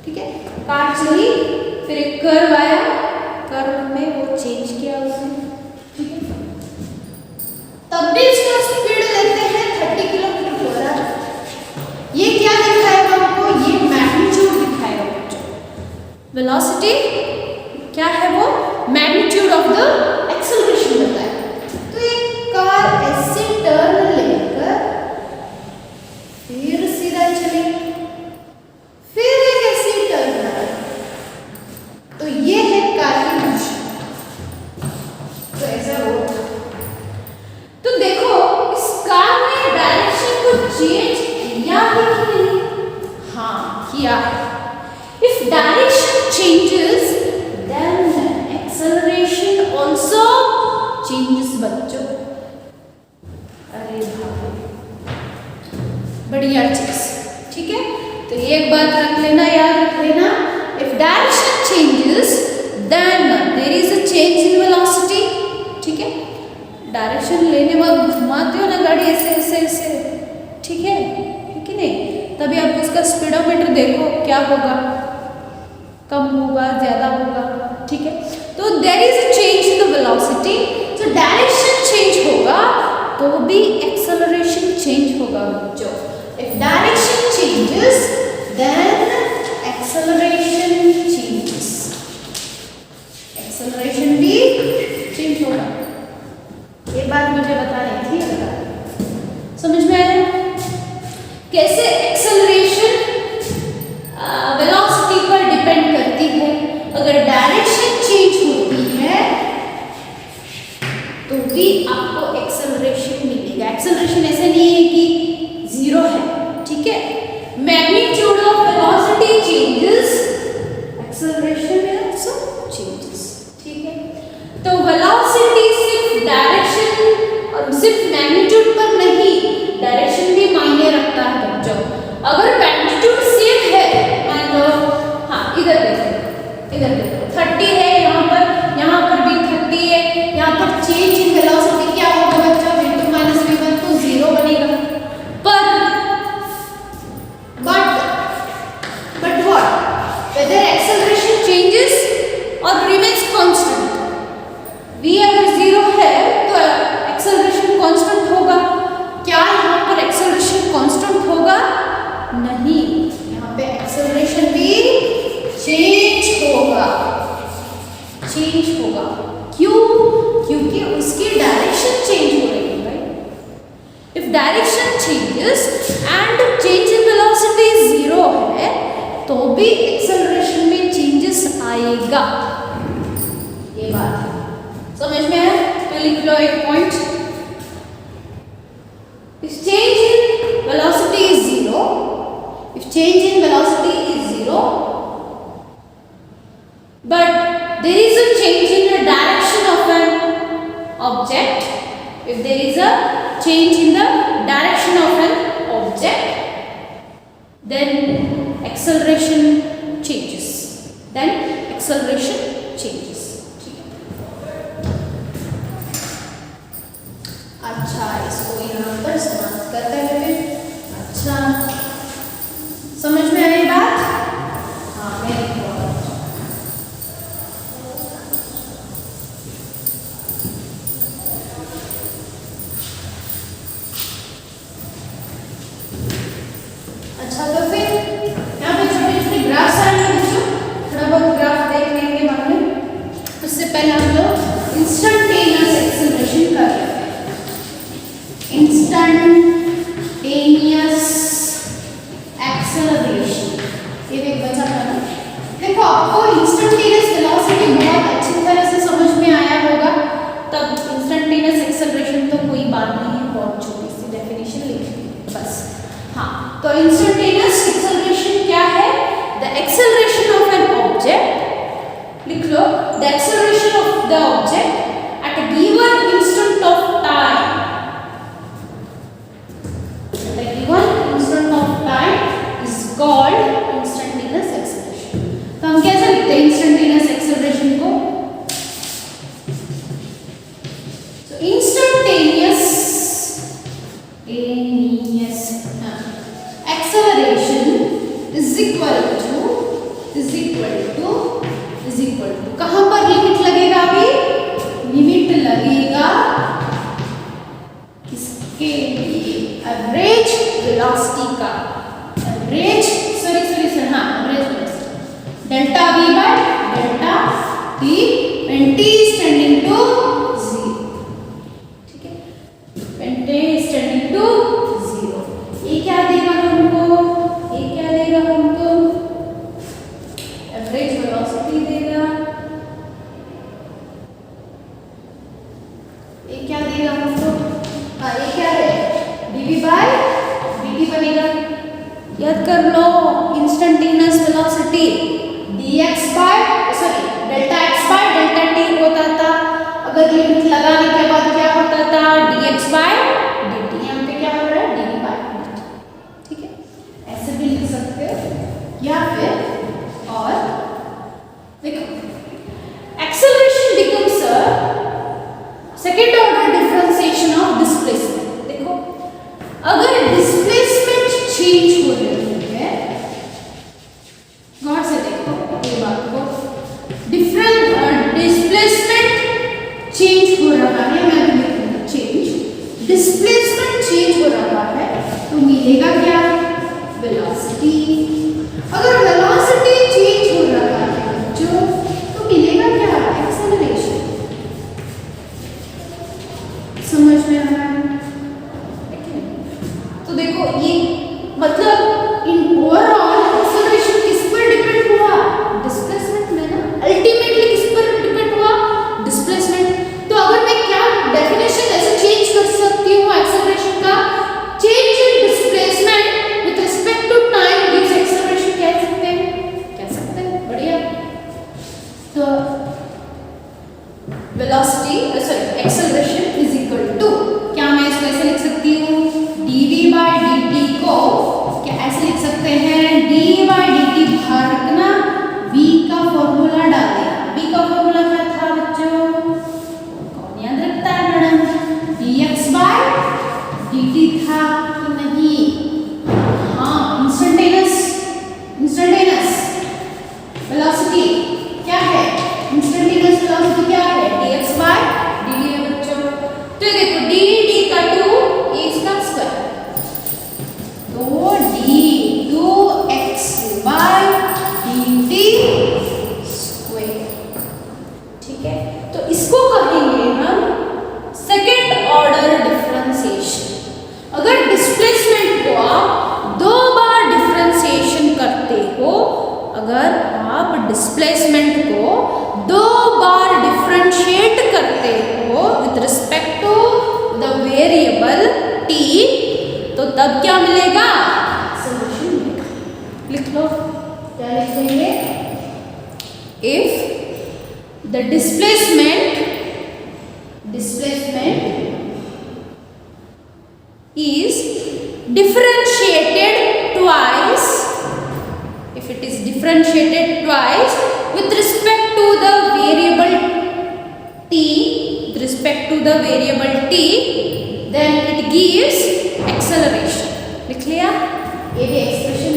ठीक है, कार चली, फिर एक कर्व आया, कर्व में वो चेंज किया उसने, ठीक है, तब भी इसका स्पीड लेते हैं 30 किलोमीटर पर आवर। ये क्या दिखाएगा हमको, ये मैग्नीट्यूड दिखाएगा बच्चों। वेलोसिटी क्या है, वो मैग्नीट्यूड ऑफ द एक्सेलरेशन बताएगा। तो एक कार ऐसे टर्न लेकर फिर सीधा चली, फिर एक ऐसी टर्न मारा, तो ये है कार की मोशन। तो ऐसा हो, तो देखो इस कार ने डायरेक्शन को चेंज किया है कि नहीं? हाँ किया है। If direction changes, then acceleration also changes बच्चों। अरे भाई बढ़िया चीज, ठीक है। तो एक बात रख लेना, याद रख लेना, if direction changes, then there is a change in velocity, ठीक है। डायरेक्शन लेने वक्त घुमाते हो ना गाड़ी ऐसे ऐसे ऐसे, ठीक है कि नहीं, तभी आप उसका स्पीडोमीटर देखो क्या होगा, कम होगा ज़्यादा होगा, ठीक है। तो there is a change in the velocity, तो डायरेक्शन चेंज होगा तो भी एक्सेलरेशन चेंज होगा बच्चों। If direction changes then acceleration changes, acceleration भी चेंज होगा। ये बात मुझे बतानी थी, समझ में आया कैसे एक्सेलरेशन वेलोसिटी पर डिपेंड करती है। अगर डायरेक्शन चेंज होती है तो भी आपको एक्सेलरेशन मिलेगा। एक्सेलरेशन ऐसे नहीं है कि जीरो है, ठीक है, magnitude of velocity changes, acceleration में आल्सो चेंजेस, ठीक है। तो वेलोसिटी सिर्फ डायरेक्शन और सिर्फ मैग्नीट्यूड पर नहीं, डायरेक्शन भी मायने रखता है बच्चों। अगर मैग्नीट्यूड सेम है, मान लो हाँ इधर देखो 30 है, यहाँ पर भी 30 है, यहाँ पर चेंज इन वेलोसिटी क्या होगा बच्चों, v2 माइनस v1 तो 0 बनेगा। पर but what, whether acceleration changes और रिमेन्स कांस्टेंट, v अगर 0 है तो एक्सेलरेशन कांस्टेंट होगा। क्या यहाँ पर एक्सेलरेशन कांस्टेंट होगा? नहीं, यहाँ पे एक्सेलरेशन भी चेंज होगा, चेंज होगा। क्यों? क्योंकि उसकी डायरेक्शन चेंज हो रही है भाई। If direction changes and change in velocity 0 है तो भी एक्सेलरेशन में चेंजेस आएगा, ये बात है, समझ में है? तो लिख लो एक point, if change in velocity is 0, if change in velocity is 0, but there is a change in the direction of an object, if there is a change in the direction of an object, then acceleration changes, then acceleration changes। अच्छा, इसको यहाँ पर समाप्त करते हैं फिर। अच्छा, समझ में आई बात? हाँ, मैं अच्छा, तो फिर यहाँ पे छोटे छोटे ग्राफ्स आएंगे बच्चों, थोड़ा बहुत ग्राफ देख लेंगे बाद में। उससे पहले हम लोग इंस्टेंटेनियस एक्सेलरेशन कर रहे हैं। Instantaneous acceleration, ये एक बचा था ना। देखो आपको इंस्टेंटेनियस वेलोसिटी बहुत अच्छी तरह से समझ में आया होगा, तब इंस्टेंटेनियस एक्सेलरेशन तो कोई बात नहीं है, बहुत छोटी सी डेफिनेशन लिखी बस। हाँ, तो इंस्टेंटेनियस एक्सेलरेशन क्या है? The acceleration of an object, लिख लो, the acceleration of the object at a given instant of time, at a given instant of time is called instantaneous acceleration. तो हम कैसे लिखते हैं इंस्टेंटेनियस एक्सेलरेशन को? Instantaneous acceleration is equal to कहां पर लिमिट लगेगा? अभी लिमिट लगेगा किसके लिए? एवरेज वेलोसिटी का, average delta v by delta t when t is tending to 0, tending to 0। ये क्या देगा हमको? ये क्या देगा हमको? एवरेज वेलोसिटी देगा। ये क्या देगा हमको? हाँ, ये क्या है? dv बाय dt बनेगा। याद कर लो, instantaneous velocity dx by delta x by delta t होता था। अगर लिमिट लगाने के बाद क्या होता था? dx by dt। यहाँ पे क्या हो रहा है? dv by dt। ठीक है, ऐसे भी लिख सकते हो, या फिर और देखो, acceleration becomes a second order differentiation of displacement. देखो, अगर डिस्प्लेसमेंट चेंज हो रही है, गौर से देखो ये बात को, डिस्प्लेसमेंट चेंज हो रहा है, मैं भी लिखूंगा चेंज, डिस्प्लेसमेंट चेंज हो रहा है, तो मिलेगा क्या? वेलोसिटी। अगर वेलोसिटी चेंज हो रहा है बच्चों, तो मिलेगा क्या? एक्सेलरेशन। समझ में आ रहा है? तो देखो, ये मतलब इन ओवरऑल एक्सेलरेशन किस पर डिपेंड हुआ? डिस्प्लेसमेंट में ना, अल्टीमेटली किस पर डिपेंड हुआ? डिस्प्लेसमेंट। तो अगर मैं क्या डेफिनेशन ऐसे चेंज कर सकती हूँ एक्सेलरेशन का? Change in displacement with respect to time gives acceleration, कह सकते हैं, बढ़िया। तो velocity acceleration is equal to, क्या मैं इसको ऐसे लिख सकती हूँ? dv बाय dt को क्या ऐसे लिख सकते हैं? d बाय dt बाहर रखना, v का फॉर्मूला डाल देना। v का फॉर्मूला क्या था बच्चों? कौन याद रखता है मैडम? dx बाय dt था कि नहीं? हाँ, इंस्टेंटेनियस वेलोसिटी क्या है? इंस्टेंटेनियस वेलोसिटी क्या है? dx बाय dt है बच्चों। तो ये देखो, dt का 2 a इसका स्क्वायर, तो d2x बाय dt स्क्वायर। ठीक है, तो इसको कहेंगे हम सेकेंड ऑर्डर डिफरेंशिएशन। अगर डिस्प्लेसमेंट को आप 2 बार डिफरेंशिएशन करते हो, अगर आप डिस्प्लेसमेंट को 2 बार डिफरेंशिएट करते हो with respect to the variable t, तो तब क्या मिलेगा? एक्सेलरेशन मिलेगा। लिख लो, क्या लिख देंगे? If the displacement is differentiated twice, if it is differentiated twice with respect to the variable t, then it gives acceleration। लिख लिया? ये भी एक्सप्रेशन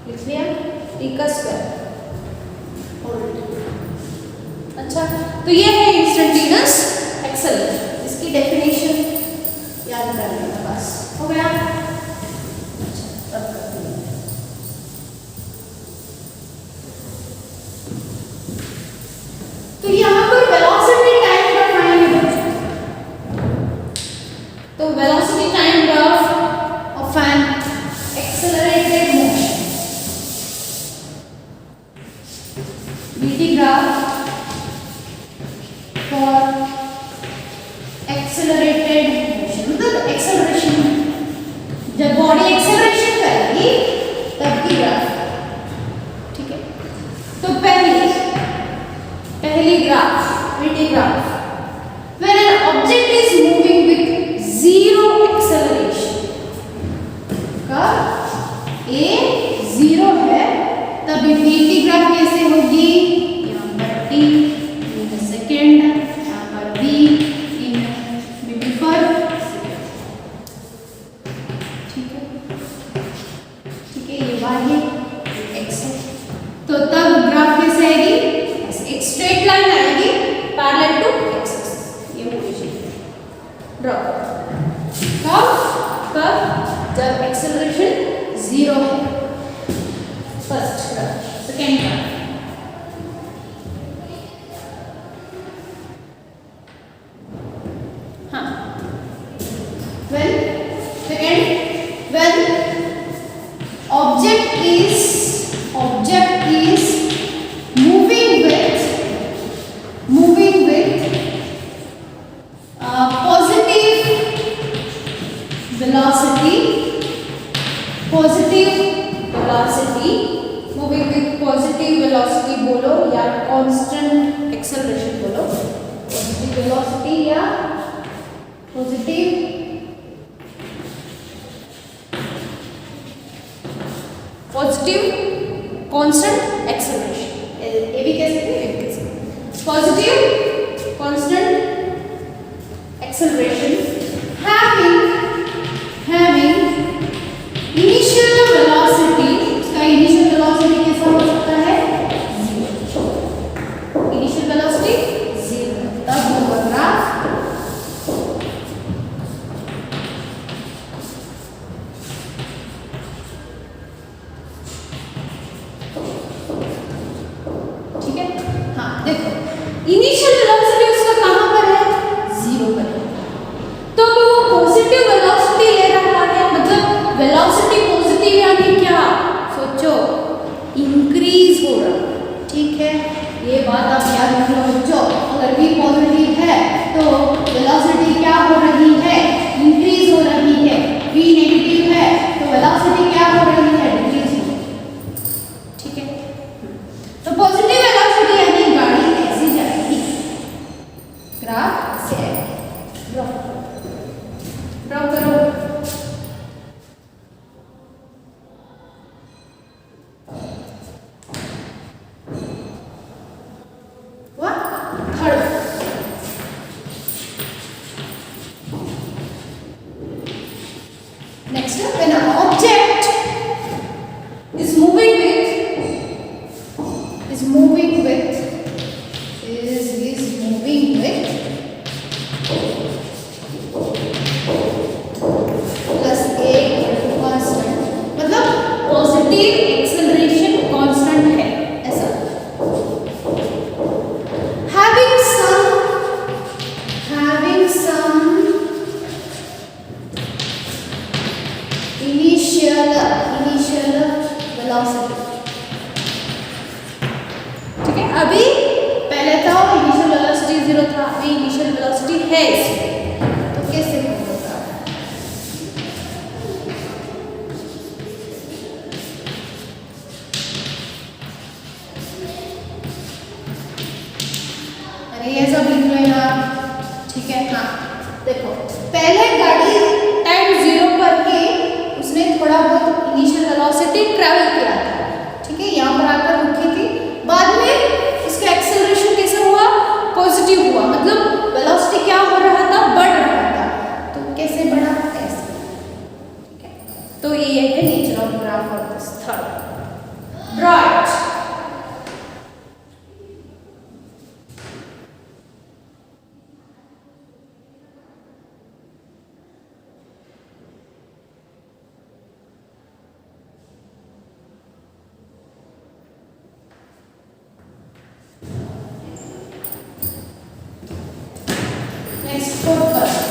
लिख लिया, t का स्क्वायर। अच्छा, तो ये है इंस्टेंटेनियस एक्सेलरेशन। इसकी डेफिनेशन याद कर लेना, बस हो गया। अच्छा, अब करते हैं। तो यहाँ पर वेलोसिटी टाइम ग्राफ फाइंड करो। तो velocity time graph of an acceleration कब ए 0 है तब v की ग्राफ कैसे होगी? यहाँ पर t इन सेकेंड, यहाँ पर v in metre per second. ठीक है, ये y है, x है। तो तब ग्राफ कैसे आएगी? एक स्ट्रेट लाइन आएगी पैरेलल टू x एक्सिस। ये पोजीशन ड्रॉ कब जब एक्सेलरेशन 0 है। First graph, second graph. हाँ, when object is moving with positive velocity, moving with positive velocity बोलो या constant acceleration बोलो, positive velocity या positive constant acceleration, ये भी कह सकते हैं, positive constant acceleration having initial velocity, इसका initial velocity कैसा हो सकता है? 0, initial velocity 0, तब होगा ग्राफ इनिशियल वेलोसिटी उसका कहां पर है? 0 पर है। तो वो पॉजिटिव वेलोसिटी ले रहा है, मतलब वेलोसिटी पॉजिटिव यानी क्या? सोचो, इंक्रीज हो रहा है। ठीक है, ये बात आप याद रख लो बच्चों। अगर v पॉजिटिव है तो वेलोसिटी क्या हो रही है? इंक्रीज हो रही है। v नेगेटिव है तो वेलोसिटी क्या हो रही है? डिक्रीज हो रही है। ठीक है, तो पॉजिटिव वेलोसिटी यानी गाड़ी ऐसी जाएगी, ग्राफ से ड्रॉ करो। Third, next, when an object is moving with plus a constant, मतलब पॉजिटिव एक्सेलरेशन कांस्टेंट है ऐसा। having some initial velocity। ठीक है, अभी पहले था इनिशियल वेलोसिटी 0 था, अभी इनिशियल वेलोसिटी है इसमें, तो कैसे होगा? अरे ये सब लिख लो यार। ठीक है, हाँ देखो, पहले गाड़ी टाइम 0 पर ही उसने थोड़ा बहुत इनिशियल वेलोसिटी ट्रैवल किया था। ठीक है, यहाँ पर आकर रुकी थी, बाद में इसका एक्सेलरेशन कैसे हुआ? पॉजिटिव हुआ, मतलब वेलोसिटी क्या हो रहा था? बढ़ रहा था। तो कैसे बढ़ा? ऐसे। ठीक है, तो ये है nature of graph of this third. Draw it.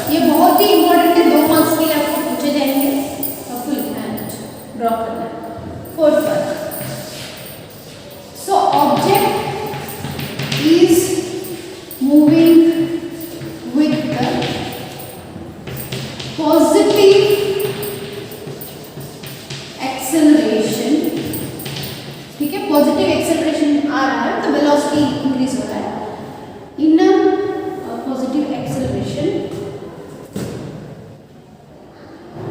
ये बहुत ही इंपॉर्टेंट है, 2 मार्क्स के लिए आपको पूछे जाएंगे, आपको लिखना है, ड्रॉ करना है। फोर्थ पर, so object is moving with the positive acceleration. ठीक है, पॉजिटिव एक्सेलरेशन आ रहा है तो वेलोसिटी इंक्रीज हो रहा है। इन positive acceleration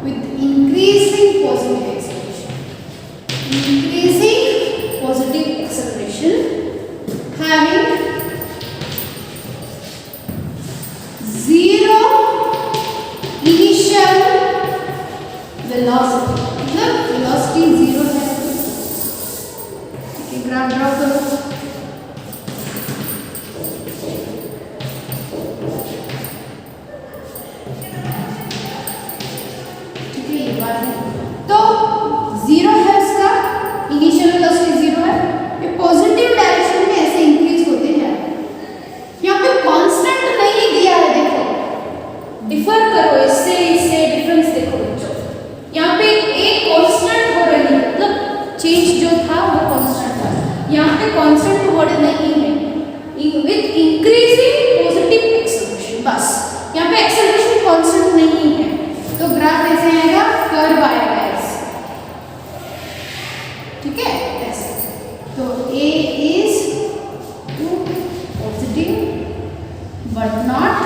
with increasing positive increasing positive acceleration having zero initial velocity, मतलब velocity zero है। ठीक है, ग्राफ ड्रॉ करो। ठीक है, ये बात है। तो जीरो है उसका इनिशियल वेलोसिटी जीरो है। ये पॉजिटिव डायरेक्शन में ऐसे इंक्रीज होते हैं। यहाँ पे कांस्टेंट नहीं दिया है, देखो डिफर करो इससे डिफरेंस देखो बच्चों। यहाँ पे एक कांस्टेंट हो रही है, मतलब चेंज जो था वो कांस्टेंट था। यहाँ पे कांस्टेंट वर्ड नहीं है, विद इंक्रीजिंग पॉजिटिव एक्सेलरेशन, बस यहाँ पे एक्सेलरेशन कांस्टेंट नहीं है। तो ग्राफ ऐसे आएगा, कर्व आएगा ऐसे। ठीक है, ऐसे। तो A is positive but not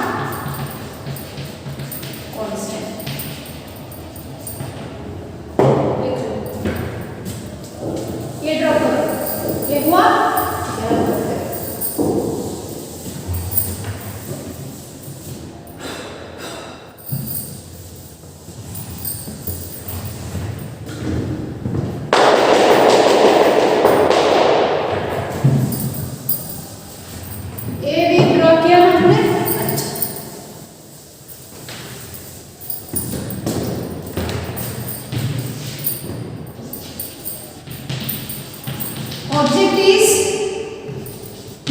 constant। ये ड्रॉ करो, ये हुआ, object is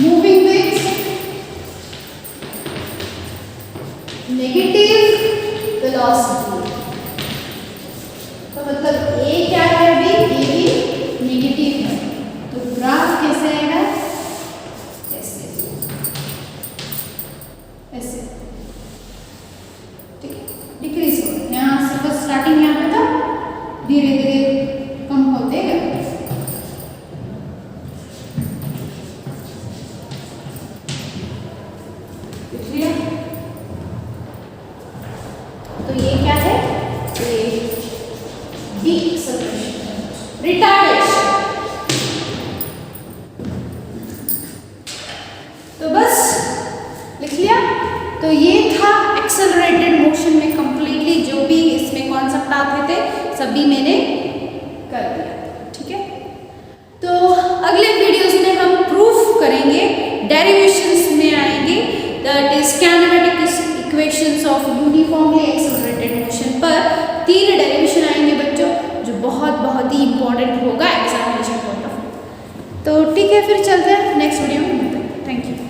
moving with negative velocity। तो मतलब A क्या है अभी, A भी नेगेटिव है। तो ग्राफ कैसे आएगा, ऐसे ऐसे। ठीक है, डिक्रीज हो, यहाँ से बस स्टार्टिंग यहाँ पे था, धीरे धीरे कम होते गए। तो ये क्या है, ये डीएक्सेलरेशन, रिटार्डेशन। तो बस लिख लिया। तो ये था एक्सेलरेटेड मोशन में कंप्लीटली जो भी इसमें कॉन्सेप्ट आते थे सभी मैंने कर दिया। ठीक है, तो अगले वीडियोस में हम प्रूफ करेंगे, डेरिवेशंस में आएंगे, that is kinematic equations of uniformly accelerated motion पर 3 डेरिवेशन आएंगे बच्चों, जो बहुत ही इंपॉर्टेंट होगा एग्जामिनेशन पॉइंट ऑफ व्यू। तो ठीक है, फिर चलते हैं नेक्स्ट वीडियो में मिलते हैं। Thank you.